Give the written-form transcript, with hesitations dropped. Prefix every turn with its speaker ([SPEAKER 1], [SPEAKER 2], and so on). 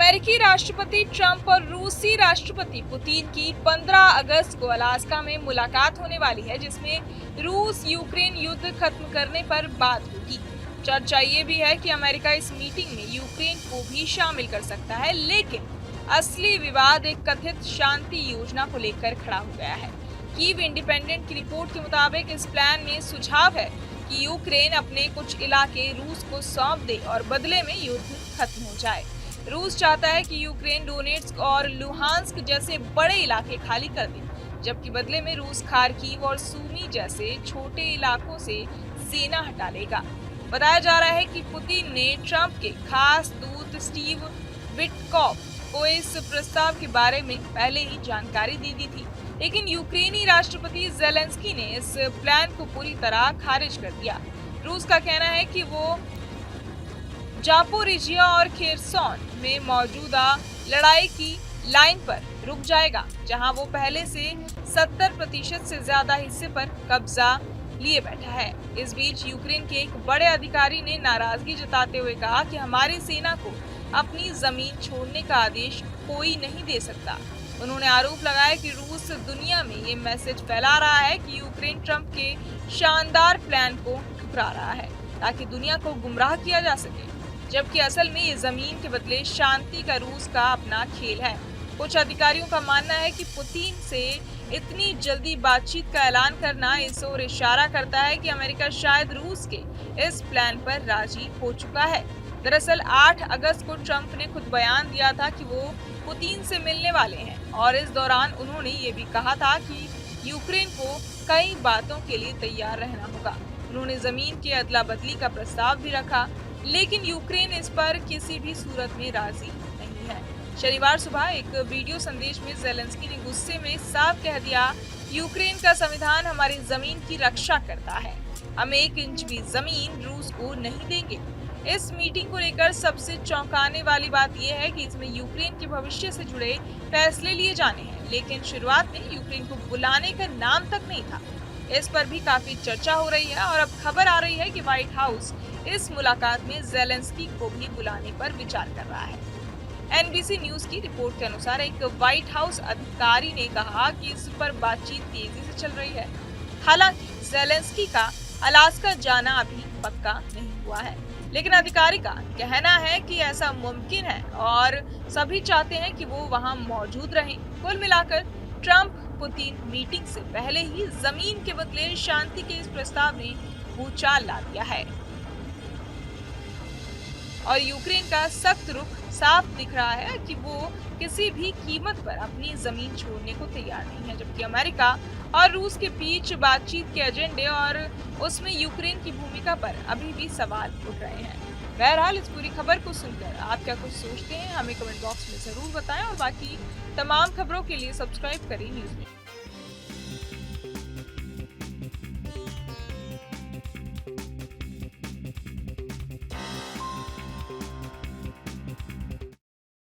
[SPEAKER 1] अमेरिकी राष्ट्रपति ट्रंप और रूसी राष्ट्रपति पुतिन की 15 अगस्त को अलास्का में मुलाकात होने वाली है, जिसमें रूस यूक्रेन युद्ध खत्म करने पर बात होगी। चर्चा ये भी है कि अमेरिका इस मीटिंग में यूक्रेन को भी शामिल कर सकता है, लेकिन असली विवाद एक कथित शांति योजना को लेकर खड़ा हो गया है। कीव इंडिपेंडेंट की रिपोर्ट के मुताबिक इस प्लान में सुझाव है कि यूक्रेन अपने कुछ इलाके रूस को सौंप दे और बदले में युद्ध खत्म हो जाए। रूस चाहता है कि यूक्रेन डोनेट्स्क और लुहांस्क जैसे बड़े इलाके खाली कर दे, जबकि बदले में रूस खार्किव और सूमी जैसे छोटे इलाकों से सेना हटा लेगा। बताया जा रहा है कि पुतिन ने ट्रंप के खास दूत स्टीव विटकॉफ को इस प्रस्ताव के बारे में पहले ही जानकारी दे दी थी, लेकिन यूक्रेनी राष्ट्रपति ज़ेलेंस्की ने इस प्लान को पूरी तरह खारिज कर दिया। रूस का कहना है कि वो जापोरिजिया और खेरसोन में मौजूदा लड़ाई की लाइन पर रुक जाएगा, जहां वो पहले से 70% से ज्यादा हिस्से पर कब्जा लिए बैठा है। इस बीच यूक्रेन के एक बड़े अधिकारी ने नाराजगी जताते हुए कहा कि हमारी सेना को अपनी जमीन छोड़ने का आदेश कोई नहीं दे सकता। उन्होंने आरोप लगाया कि रूस दुनिया में ये मैसेज फैला रहा है कि यूक्रेन ट्रंप के शानदार प्लान को ठुकरा रहा है ताकि दुनिया को गुमराह किया जा सके, जबकि असल में ये जमीन के बदले शांति का रूस का अपना खेल है। कुछ अधिकारियों का मानना है कि पुतिन से इतनी जल्दी बातचीत का ऐलान करना इस ओर इशारा करता है कि अमेरिका शायद रूस के इस प्लान पर राजी हो चुका है। दरअसल 8 अगस्त को ट्रंप ने खुद बयान दिया था कि वो पुतिन से मिलने वाले हैं और इस दौरान उन्होंने ये भी कहा था कि यूक्रेन को कई बातों के लिए तैयार रहना होगा। उन्होंने जमीन के अदला बदली का प्रस्ताव भी रखा, लेकिन यूक्रेन इस पर किसी भी सूरत में राजी नहीं है। शनिवार सुबह एक वीडियो संदेश में ज़ेलेंस्की ने गुस्से में साफ कह दिया, यूक्रेन का संविधान हमारी जमीन की रक्षा करता है, हम 1 इंच भी जमीन रूस को नहीं देंगे। इस मीटिंग को लेकर सबसे चौंकाने वाली बात यह है कि इसमें यूक्रेन के भविष्य से जुड़े फैसले लिए जाने हैं, लेकिन शुरुआत में यूक्रेन को बुलाने का नाम तक नहीं था। इस पर भी काफी चर्चा हो रही है और अब खबर आ रही है कि व्हाइट हाउस इस मुलाकात में ज़ेलेंस्की को भी बुलाने पर विचार कर रहा है। एनबीसी न्यूज की रिपोर्ट के अनुसार एक व्हाइट हाउस अधिकारी ने कहा कि इस पर बातचीत तेजी से चल रही है। हालांकि ज़ेलेंस्की का अलास्का जाना अभी पक्का नहीं हुआ है, लेकिन अधिकारी का कहना है कि ऐसा मुमकिन है और सभी चाहते हैं कि वो वहां मौजूद रहें। कुल मिलाकर ट्रंप पुतिन मीटिंग से पहले ही जमीन के बदले शांति के इस प्रस्ताव ने भूचाल ला दिया है और यूक्रेन का सख्त रुख साफ दिख रहा है कि वो किसी भी कीमत पर अपनी जमीन छोड़ने को तैयार नहीं है, जबकि अमेरिका और रूस के बीच बातचीत के एजेंडे और उसमें यूक्रेन की भूमिका पर अभी भी सवाल उठ रहे हैं। बहरहाल इस पूरी खबर को सुनकर आप क्या कुछ सोचते हैं, हमें कमेंट बॉक्स में जरूर बताएं और बाकी तमाम खबरों के लिए सब्सक्राइब करें न्यूज़ में।